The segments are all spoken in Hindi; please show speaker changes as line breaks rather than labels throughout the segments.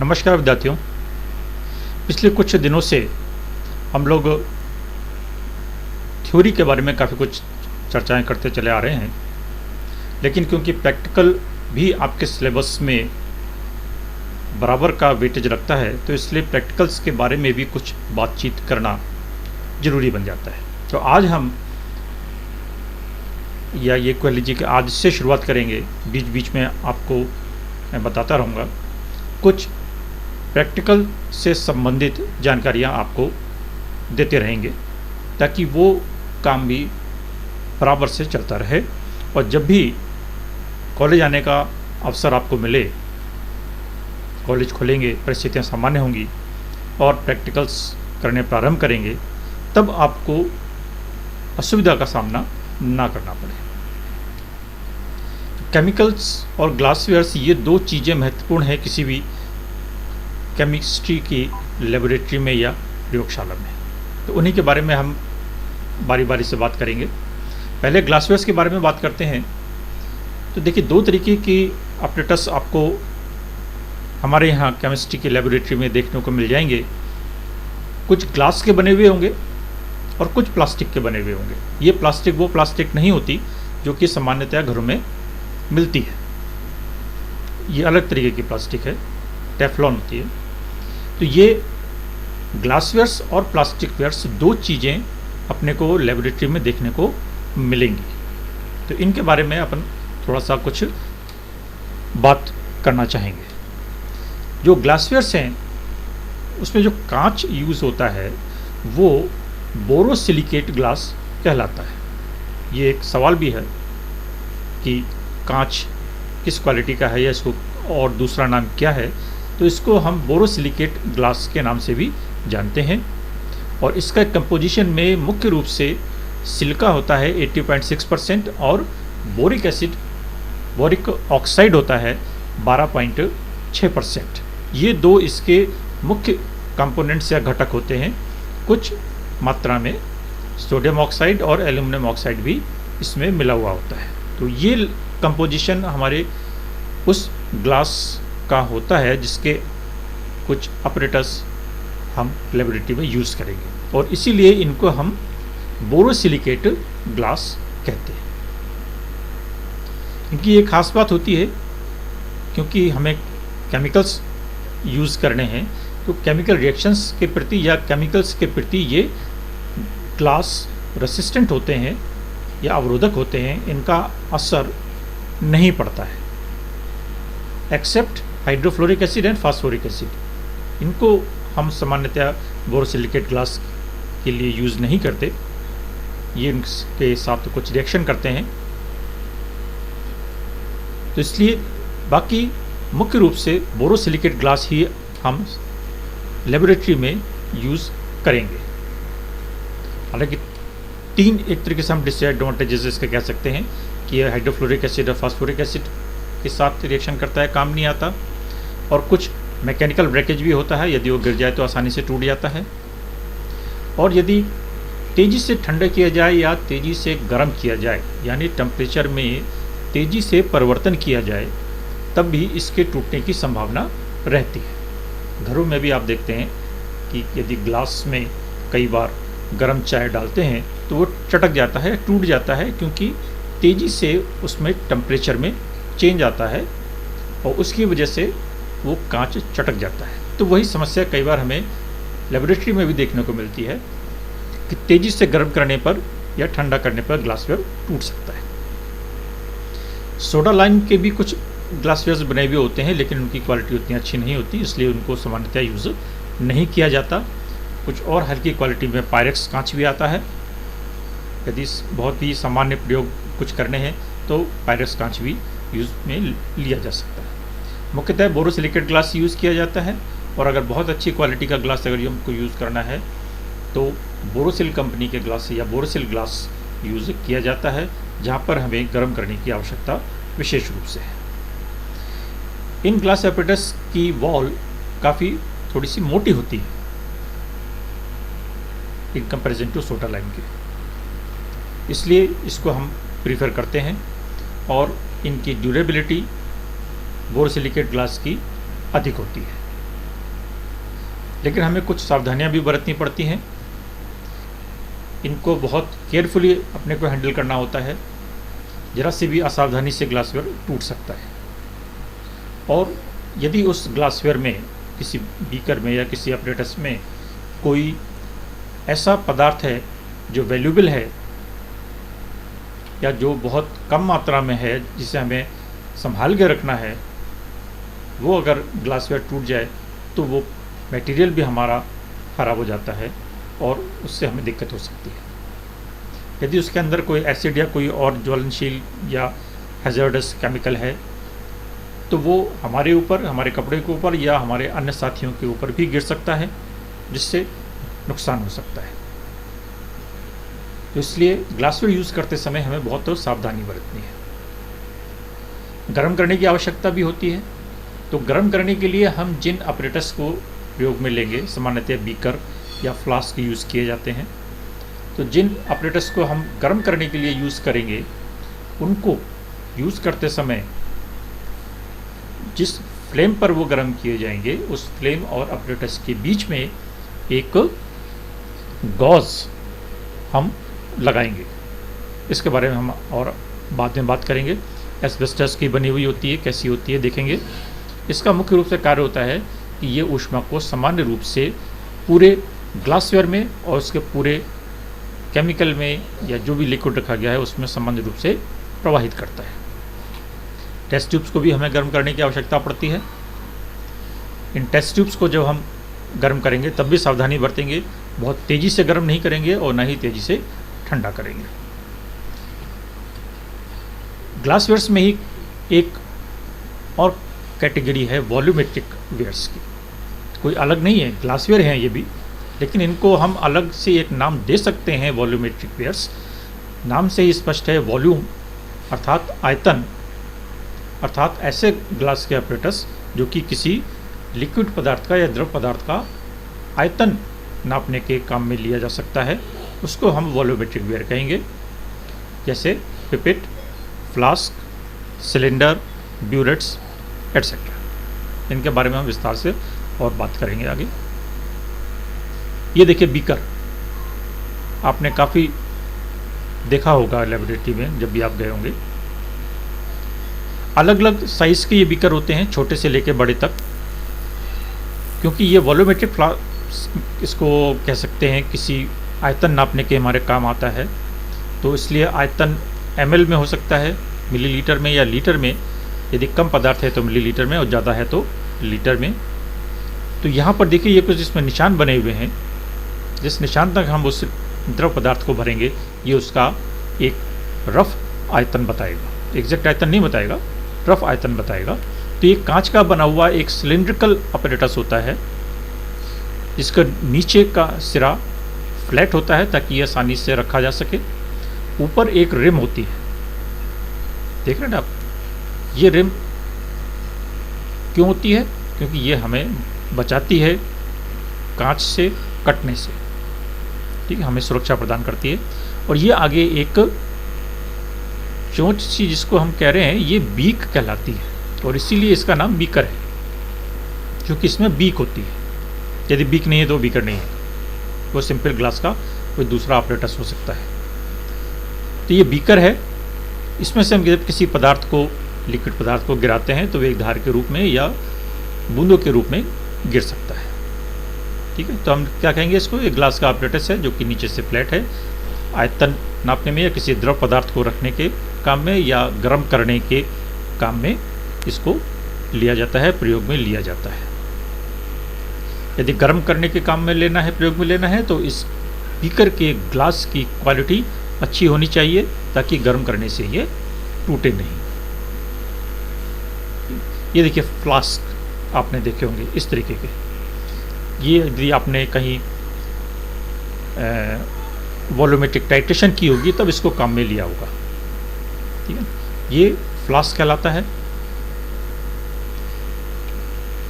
नमस्कार विद्यार्थियों। पिछले कुछ दिनों से हम लोग थ्योरी के बारे में काफ़ी कुछ चर्चाएं करते चले आ रहे हैं, लेकिन क्योंकि प्रैक्टिकल भी आपके सिलेबस में बराबर का वेटेज रखता है, तो इसलिए प्रैक्टिकल्स के बारे में भी कुछ बातचीत करना ज़रूरी बन जाता है। तो आज हम या ये कह लीजिए कि आज से शुरुआत करेंगे। बीच बीच में आपको मैं बताता रहूँगा कुछ प्रैक्टिकल से संबंधित जानकारियाँ आपको देते रहेंगे, ताकि वो काम भी बराबर से चलता रहे और जब भी कॉलेज आने का अवसर आपको मिले, कॉलेज खुलेंगे, परिस्थितियाँ सामान्य होंगी और प्रैक्टिकल्स करने प्रारंभ करेंगे, तब आपको असुविधा का सामना ना करना पड़े। केमिकल्स और ग्लासवेयर्स, ये दो चीज़ें महत्वपूर्ण हैं किसी भी केमिस्ट्री की लेबोरेटरी में या प्रयोगशाला में। तो उन्हीं के बारे में हम बारी बारी से बात करेंगे। पहले ग्लासवेयर्स के बारे में बात करते हैं। तो देखिए, दो तरीके की अपरेटस आपको हमारे यहाँ केमिस्ट्री की लेबोरेटरी में देखने को मिल जाएंगे। कुछ ग्लास के बने हुए होंगे और कुछ प्लास्टिक के बने हुए होंगे। ये प्लास्टिक वो प्लास्टिक नहीं होती जो कि सामान्यतया घरों में मिलती है। ये अलग तरीके की प्लास्टिक है, टेफ्लॉन होती है। तो ये ग्लासवेयर्स और प्लास्टिक वेयर्स दो चीज़ें अपने को लेबोरेटरी में देखने को मिलेंगी। तो इनके बारे में अपन थोड़ा सा कुछ बात करना चाहेंगे। जो ग्लासवेयर्स हैं उसमें जो कांच यूज़ होता है वो बोरोसिलिकेट ग्लास कहलाता है। ये एक सवाल भी है कि कांच किस क्वालिटी का है या इसको और दूसरा नाम क्या है। तो इसको हम बोरोसिलिकेट ग्लास के नाम से भी जानते हैं और इसका कंपोजिशन में मुख्य रूप से सिलिका होता है 80.6% और बोरिक ऑक्साइड होता है 12.6%। ये दो इसके मुख्य कंपोनेंट्स या घटक होते हैं। कुछ मात्रा में सोडियम ऑक्साइड और एल्यूमिनियम ऑक्साइड भी इसमें मिला हुआ होता है। तो ये कंपोजिशन हमारे उस ग्लास का होता है जिसके कुछ अपरेटस हम लेबोरेटरी में यूज़ करेंगे और इसीलिए इनको हम बोरोसिलिकेट ग्लास कहते हैं। इनकी एक खास बात होती है, क्योंकि हमें केमिकल्स यूज़ करने हैं, तो केमिकल रिएक्शंस के प्रति या केमिकल्स के प्रति ये ग्लास रेसिस्टेंट होते हैं या अवरोधक होते हैं। इनका असर नहीं पड़ता है except hydrofluoric acid and phosphoric acid. इनको हम सामान्यतः बोरोसिलिकेट ग्लास के लिए यूज़ नहीं करते। ये इनके साथ कुछ रिएक्शन करते हैं, तो इसलिए बाकी मुख्य रूप से बोरोसिलिकेट ग्लास ही हम लेबोरेटरी में यूज़ करेंगे। हालांकि तीन एक तरीके से हम डिसएडवांटेजेस इसके कह सकते हैं कि यह हाइड्रोफ्लोरिक एसिड और फास्फोरिक एसिड के साथ रिएक्शन करता है, काम नहीं आता, और कुछ मैकेनिकल ब्रेकेज भी होता है। यदि वो गिर जाए तो आसानी से टूट जाता है, और यदि तेज़ी से ठंडा किया जाए या तेज़ी से गर्म किया जाए, यानी टेम्परेचर में तेज़ी से परिवर्तन किया जाए, तब भी इसके टूटने की संभावना रहती है। घरों में भी आप देखते हैं कि यदि ग्लास में कई बार गर्म चाय डालते हैं तो वो चटक जाता है, टूट जाता है, क्योंकि तेज़ी से उसमें टेम्परेचर में चेंज आता है और उसकी वजह से वो कांच चटक जाता है। तो वही समस्या कई बार हमें लेबोरेटरी में भी देखने को मिलती है कि तेज़ी से गर्म करने पर या ठंडा करने पर ग्लासवेयर टूट सकता है। सोडा लाइम के भी कुछ ग्लासवेयर्स बने हुए होते हैं, लेकिन उनकी क्वालिटी उतनी अच्छी नहीं होती, इसलिए उनको सामान्यतः यूज़ नहीं किया जाता। कुछ और हल्की क्वालिटी में पायरेक्स कांच भी आता है। यदि बहुत ही सामान्य प्रयोग कुछ करने हैं तो पायरेक्स कांच भी यूज़ में लिया जा सकता है। मुख्यतः बोरोसिलिकेट ग्लास यूज़ किया जाता है, और अगर बहुत अच्छी क्वालिटी का ग्लास अगर हमको यूज़ करना है तो बोरोसिल कंपनी के ग्लास या बोरोसिल ग्लास यूज़ किया जाता है, जहाँ पर हमें गर्म करने की आवश्यकता विशेष रूप से है। इन ग्लास एपरेटस की वॉल काफ़ी थोड़ी सी मोटी होती है in comparison to soda lime के, इसलिए इसको हम प्रीफर करते हैं, और इनकी ड्यूरेबिलिटी बोरोसिलिकेट ग्लास की अधिक होती है। लेकिन हमें कुछ सावधानियां भी बरतनी पड़ती हैं। इनको बहुत केयरफुली अपने को हैंडल करना होता है। ज़रा सी भी असावधानी से ग्लासवेयर टूट सकता है। और यदि उस ग्लासवेयर में, किसी बीकर में या किसी अपरेटस में कोई ऐसा पदार्थ है जो वैल्यूएबल है या जो बहुत कम मात्रा में है, जिसे हमें संभाल के रखना है, वो अगर ग्लासवेयर टूट जाए तो वो मटेरियल भी हमारा ख़राब हो जाता है और उससे हमें दिक्कत हो सकती है। यदि उसके अंदर कोई एसिड या कोई और ज्वलनशील या हैज़र्डस केमिकल है तो वो हमारे ऊपर, हमारे कपड़े के ऊपर या हमारे अन्य साथियों के ऊपर भी गिर सकता है, जिससे नुकसान हो सकता है। तो इसलिए ग्लासवेयर यूज़ करते समय हमें बहुत सावधानी बरतनी है। गर्म करने की आवश्यकता भी होती है। तो गर्म करने के लिए हम जिन अपरेटस को प्रयोग में लेंगे, सामान्यतः बीकर या फ्लास्क यूज़ किए जाते हैं। तो जिन अपरेटस को हम गर्म करने के लिए यूज़ करेंगे, उनको यूज़ करते समय जिस फ्लेम पर वो गर्म किए जाएंगे, उस फ्लेम और अपरेटस के बीच में एक गॉज हम लगाएंगे। इसके बारे में हम और बाद में बात करेंगे। एस्बेस्टस की बनी हुई होती है, कैसी होती है देखेंगे। इसका मुख्य रूप से कार्य होता है कि ये ऊष्मा को सामान्य रूप से पूरे ग्लासवेयर में और उसके पूरे केमिकल में या जो भी लिक्विड रखा गया है उसमें सामान्य रूप से प्रवाहित करता है। टेस्ट ट्यूब्स को भी हमें गर्म करने की आवश्यकता पड़ती है। इन टेस्ट ट्यूब्स को जब हम गर्म करेंगे तब भी सावधानी बरतेंगे। बहुत तेज़ी से गर्म नहीं करेंगे और ना ही तेज़ी से ठंडा करेंगे। ग्लासवेयर्स में ही एक और कैटेगरी है वॉल्यूमेट्रिक वेयर्स की। कोई अलग नहीं है, ग्लासवेयर हैं ये भी, लेकिन इनको हम अलग से एक नाम दे सकते हैं वॉल्यूमेट्रिक वेयर्स। नाम से ही स्पष्ट है, वॉल्यूम अर्थात आयतन, अर्थात ऐसे ग्लास के अपरेटस जो कि किसी लिक्विड पदार्थ का या द्रव पदार्थ का आयतन नापने के काम में लिया जा सकता है, उसको हम वॉल्यूमेट्रिक वेयर कहेंगे। जैसे पिपेट, फ्लास्क, सिलेंडर, ब्यूरेट्स एटसेट्रा। इनके बारे में हम विस्तार से और बात करेंगे आगे। ये देखिए बीकर, आपने काफ़ी देखा होगा लेबोरेटरी में जब भी आप गए होंगे। अलग अलग साइज़ के ये बीकर होते हैं, छोटे से लेके बड़े तक। क्योंकि ये वॉल्यूमेट्रिक फ्लास्क इसको कह सकते हैं, किसी आयतन नापने के हमारे काम आता है। तो इसलिए आयतन ml में हो सकता है, मिलीलीटर में या लीटर में। यदि कम पदार्थ है तो मिलीलीटर में और ज़्यादा है तो लीटर में। तो यहाँ पर देखिए ये कुछ इसमें निशान बने हुए हैं। जिस निशान तक हम उस द्रव पदार्थ को भरेंगे ये उसका एक रफ आयतन बताएगा। एग्जैक्ट आयतन नहीं बताएगा, रफ आयतन बताएगा। तो ये कांच का बना हुआ एक सिलिंड्रिकल अपरेटस होता है, जिसका नीचे का सिरा फ्लैट होता है ताकि ये आसानी से रखा जा सके। ऊपर एक रिम होती है, देख रहे हैं आप। ये रिम क्यों होती है? क्योंकि ये हमें बचाती है कांच से कटने से, ठीक है, हमें सुरक्षा प्रदान करती है। और ये आगे एक चोंच सी जिसको हम कह रहे हैं, ये बीक कहलाती है और इसीलिए इसका नाम बीकर है, क्योंकि इसमें बीक होती है। यदि बीक नहीं है तो बीकर नहीं है, वो सिंपल ग्लास का कोई दूसरा ऑपरेटस हो सकता है। तो ये बीकर है, इसमें से हम जब किसी पदार्थ को, लिक्विड पदार्थ को गिराते हैं तो वे एक धार के रूप में या बूंदों के रूप में गिर सकता है, ठीक है। तो हम क्या कहेंगे इसको, एक ग्लास का ऑपरेटस है जो कि नीचे से फ्लैट है। आयतन नापने में या किसी द्रव पदार्थ को रखने के काम में या गर्म करने के काम में इसको लिया जाता है, प्रयोग में लिया जाता है। यदि गर्म करने के काम में लेना है, प्रयोग में लेना है, तो इस बीकर के ग्लास की क्वालिटी अच्छी होनी चाहिए ताकि गर्म करने से ये टूटे नहीं। ये देखिए फ्लास्क आपने देखे होंगे इस तरीके के। ये यदि आपने कहीं वॉल्यूमेट्रिक टाइट्रेशन की होगी तब इसको काम में लिया होगा, ठीक है। ये फ्लास्क कहलाता है।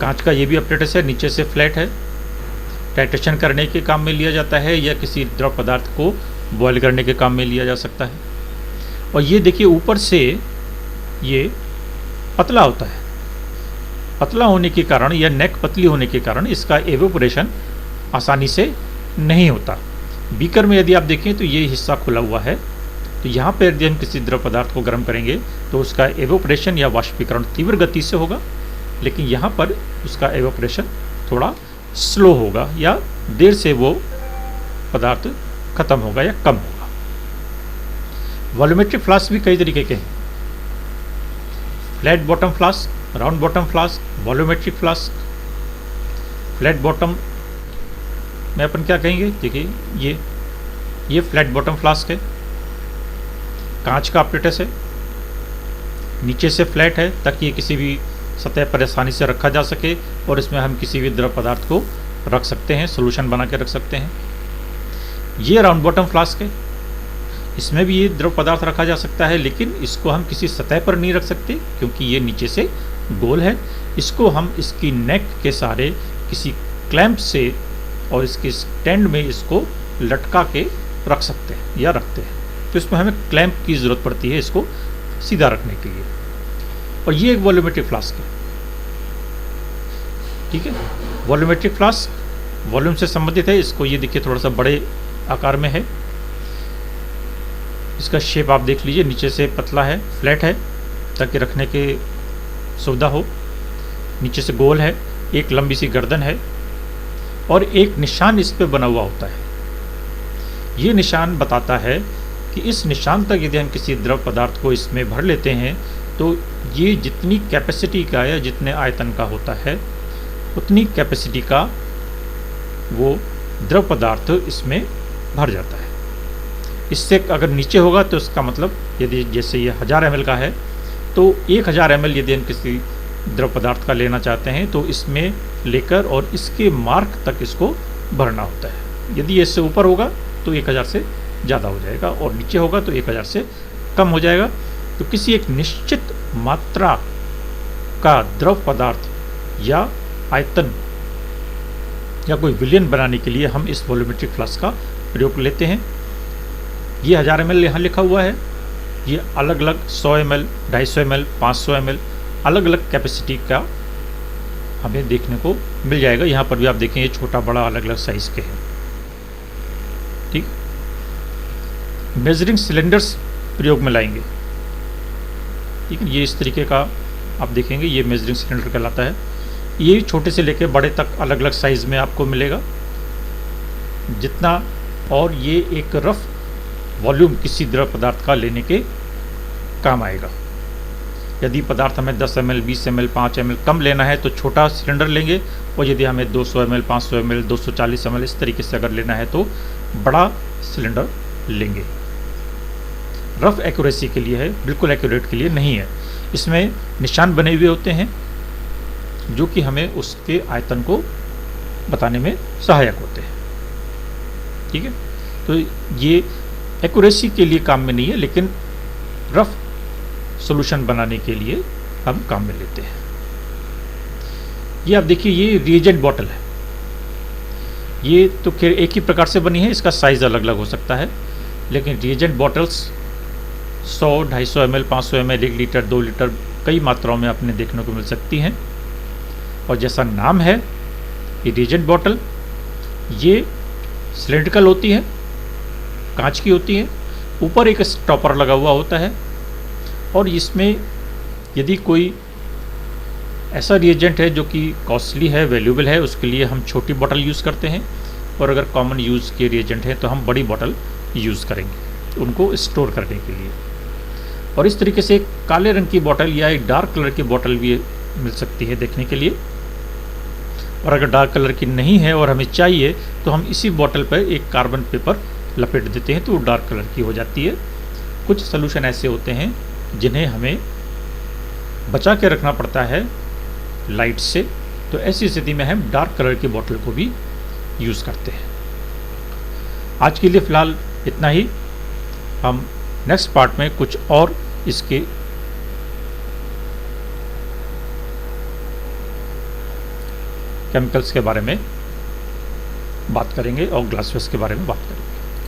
कांच का ये भी अपरेटस है, नीचे से फ्लैट है। टाइट्रेशन करने के काम में लिया जाता है या किसी द्रव पदार्थ को बॉयल करने के काम में लिया जा सकता है। और ये देखिए ऊपर से ये पतला होता है। पतला होने के कारण या नेक पतली होने के कारण इसका एवेपोरेशन आसानी से नहीं होता। बीकर में यदि आप देखें तो ये हिस्सा खुला हुआ है, तो यहाँ पर यदि हम किसी द्रव पदार्थ को गर्म करेंगे तो उसका एवोपरेशन या वाष्पीकरण तीव्र गति से होगा, लेकिन यहाँ पर उसका एवोपरेशन थोड़ा स्लो होगा या देर से वो पदार्थ खत्म होगा या कम होगा। वॉल्यूमेट्रिक फ्लास्क भी कई तरीके के हैं, flat bottom flask, round bottom flask, volumetric flask. Flat bottom में अपन क्या कहेंगे, देखिए ये फ्लैट बॉटम फ्लास्क है, कांच का अपरेटस है, नीचे से फ्लैट है ताकि ये किसी भी सतह पर आसानी से रखा जा सके और इसमें हम किसी भी द्रव पदार्थ को रख सकते हैं, सॉल्यूशन बना के रख सकते हैं। ये राउंड बॉटम फ्लास्क है, इसमें भी ये द्रव पदार्थ रखा जा सकता है, लेकिन इसको हम किसी सतह पर नहीं रख सकते क्योंकि ये नीचे से गोल है। इसको हम इसकी नेक के सहारे किसी क्लैंप से और इसके स्टैंड में इसको लटका के रख सकते हैं या रखते हैं, तो इसमें हमें क्लैंप की ज़रूरत पड़ती है इसको सीधा रखने के लिए। और ये एक वॉल्यूमेट्रिक फ्लास्क है, ठीक है। वॉल्यूमेट्रिक फ्लास्क वॉल्यूम से संबंधित है, इसको ये देखिए थोड़ा सा बड़े आकार में है, इसका शेप आप देख लीजिए, नीचे से पतला है, फ्लैट है ताकि रखने के सुविधा हो, नीचे से गोल है, एक लंबी सी गर्दन है और एक निशान इस पे बना हुआ होता है। ये निशान बताता है कि इस निशान तक यदि हम किसी द्रव पदार्थ को इसमें भर लेते हैं तो ये जितनी कैपेसिटी का या जितने आयतन का होता है उतनी कैपेसिटी का वो द्रव पदार्थ इसमें भर जाता है। इससे अगर नीचे होगा तो इसका मतलब यदि जैसे ये 1000 ml का है तो 1000 ml यदि हम किसी द्रव पदार्थ का लेना चाहते हैं तो इसमें लेकर और इसके मार्क तक इसको भरना होता है। यदि इससे ऊपर होगा तो 1000 से ज़्यादा हो जाएगा और नीचे होगा तो 1000 से कम हो जाएगा। तो किसी एक निश्चित मात्रा का द्रव पदार्थ या आयतन या कोई विलयन बनाने के लिए हम इस वॉल्यूमेट्रिक फ्लास्क का प्रयोग लेते हैं। ये 1000 ml यहाँ लिखा हुआ है, ये अलग अलग 100 ml, 250 ml, 500 ml अलग अलग कैपेसिटी का हमें देखने को मिल जाएगा। यहाँ पर भी आप देखें ये छोटा बड़ा अलग अलग साइज़ के हैं, ठीक। मेजरिंग सिलेंडर्स प्रयोग में लाएंगे, ठीक है। ये इस तरीके का आप देखेंगे, ये मेजरिंग सिलेंडर कहलाता है। ये छोटे से लेकर बड़े तक अलग अलग साइज़ में आपको मिलेगा जितना, और ये एक रफ वॉल्यूम किसी द्रव पदार्थ का लेने के काम आएगा। यदि पदार्थ हमें 10 ml, 20 ml, 5 ml कम लेना है तो छोटा सिलेंडर लेंगे, और यदि हमें 200 ml, 500 ml, 240 ml इस तरीके से अगर लेना है तो बड़ा सिलेंडर लेंगे। रफ एक्यूरेसी के लिए है, बिल्कुल एक्यूरेट के लिए नहीं है। इसमें निशान बने हुए होते हैं जो कि हमें उसके आयतन को बताने में सहायक होते हैं, ठीक है। तो ये एक्यूरेसी के लिए काम में नहीं है, लेकिन रफ सॉल्यूशन बनाने के लिए हम काम में लेते हैं। ये आप देखिए, ये रिएजेंट बॉटल है। ये तो खैर एक ही प्रकार से बनी है, इसका साइज़ अलग अलग हो सकता है, लेकिन reagent bottles 100, 250 ml, 500 ml, 1 litre, 2 litre कई मात्राओं में अपने देखने को मिल सकती हैं। और जैसा नाम है, ये रिएजेंट बॉटल ये सिलेंड्रिकल होती है, कांच की होती है, ऊपर एक स्टॉपर लगा हुआ होता है, और इसमें यदि कोई ऐसा रिएजेंट है जो कि कॉस्टली है, वैल्यूएबल है, उसके लिए हम छोटी बोतल यूज़ करते हैं, और अगर कॉमन यूज़ के रिएजेंट हैं तो हम बड़ी बोतल यूज़ करेंगे उनको स्टोर करने के लिए। और इस तरीके से एक काले रंग की बोतल या एक डार्क कलर की बोतल भी मिल सकती है देखने के लिए। और अगर डार्क कलर की नहीं है और हमें चाहिए तो हम इसी बोतल पर एक कार्बन पेपर लपेट देते हैं तो वो डार्क कलर की हो जाती है। कुछ सॉल्यूशन ऐसे होते हैं जिन्हें हमें बचा के रखना पड़ता है लाइट से, तो ऐसी स्थिति में हम डार्क कलर की बोतल को भी यूज़ करते हैं। आज के लिए फ़िलहाल इतना ही। हम नेक्स्ट पार्ट में कुछ और इसके केमिकल्स के बारे में बात करेंगे और ग्लासवेयर के बारे में बात करेंगे।